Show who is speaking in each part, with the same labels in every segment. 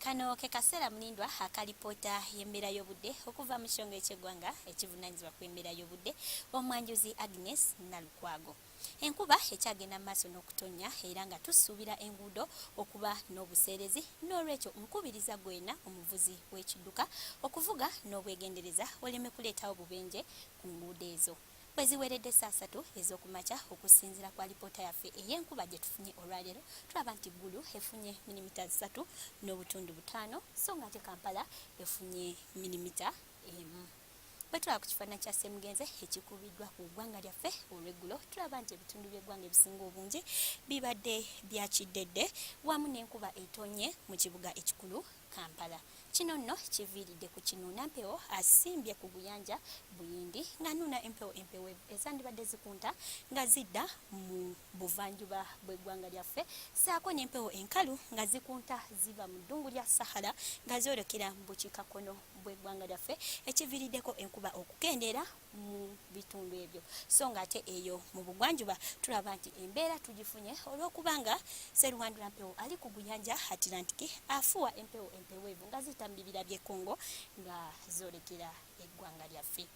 Speaker 1: Kano ke kaseera mulindwa akalipoota y'embeera y'obudde okuva mu kitongole ky'eggwanga ekivunaanyizibwa ku embeera y'obudde omwanjuzi Agnes Nalukwago. Enkuba ekyagenda mu maaso n'okutonnya era nga tusuubira enguudo okuba n'obuseerezi, n'olwekyo nkubiriza gwena omuvuzi w'ekidduka okuvuga n'obwegendereza oleme kuleetawo bubenje ku nguudo ezo. Bwe ziweredde saa 3 ez'okumakya okusinziira kwa alipoota yaffe ey'enkuba gye tufunye olwaleero, tulaba nti Gulu efunye milimita 3.5 so nga ate Kampala efunye milimita 1. Bwe tulaba ku kifaananyi kya Ssemugenze ekikubiddwa ku ggwanga lyaffe olw'eggulo, tulaba nti ebitundu by'eggwanga ebisinga obungi bibadde bya kiddedde wamu n'enkuba etonye mu kibuga ekikulu Kampala. Kino nno kiviiridde ku kinuuna mpewo asimbye ku guyanja Buyindi nga nnuuna empewo empeweevu ezandibadde zikunta nga zidda mu buvanjuba bw'eggwanga lyaffe, ssaako n'empewo enkalu nga zikunta ziva mu ddungu lya Sahara nga zoolekera mu bukiikakkono bw'eggwanga lyaffe, ekiviiriddeko enkuba okukendeera mu bitundu ebyo. So nga ate eyo mu bugwanjuba tulaba nti embeera tugifunye olw'okubanga Sseruwandula mpewo ali ku guyanja Atlantic afuwa empewo empeweevu nga zita mu bibira by'e Congo nga zoolekera eggwanga lyaffe.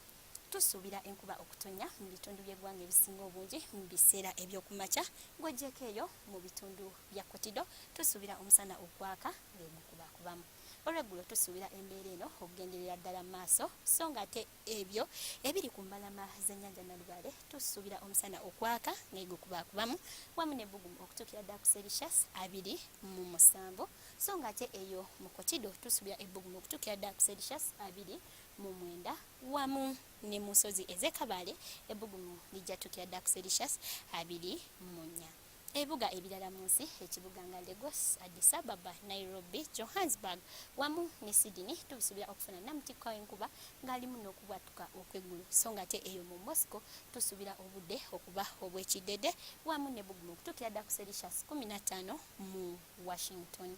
Speaker 1: Tusuubira enkuba okutonya mu bitundu by'eggwanga ebisinga obungi mu biseera eby'okumakya, ng'oggyeko eyo mu bitundu bya Kotido tusuubira omusana okwaka ng'egukubakubamu. Olw'eggulo tusuubira embeera eno okugenderera ddala mu maaso, so nga ate ebyo ebiri ku mbalama z'ennyanja Nalubaale tusuubira omusana okwaka ng'egukubakubamu wamu n'ebbugumu okutuukira ddala ku Celsius 27, so nga ate eyo mu Kotido tusuubira ebbugumu okutuukira ddala ku Celsius 29 wamu ne mu nsozi ez'e Kabale ebbugumu lijja tuukira ddala ku Celsius 24. Ebibuga ebirala mu nsi ekibuga nga Lagos, Addis Ababa, Nairobi, Johannesburg wamu ne Sydney tubisuubira okufuna namutikko w'enkuba ng'alimu n'okubwatuka okw'eggulu, so nga ate eyo mu Moscow tusuubira obudde okuba obw'ekiddedde wamu n'ebbugumu okutuukira ddala ku Celsius 15 mu Washington.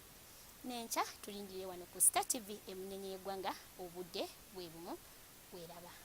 Speaker 1: N'enkya tulindiriye wano ku Star TV emunyenye y'eggwanga obudde bwe bumu bweraba.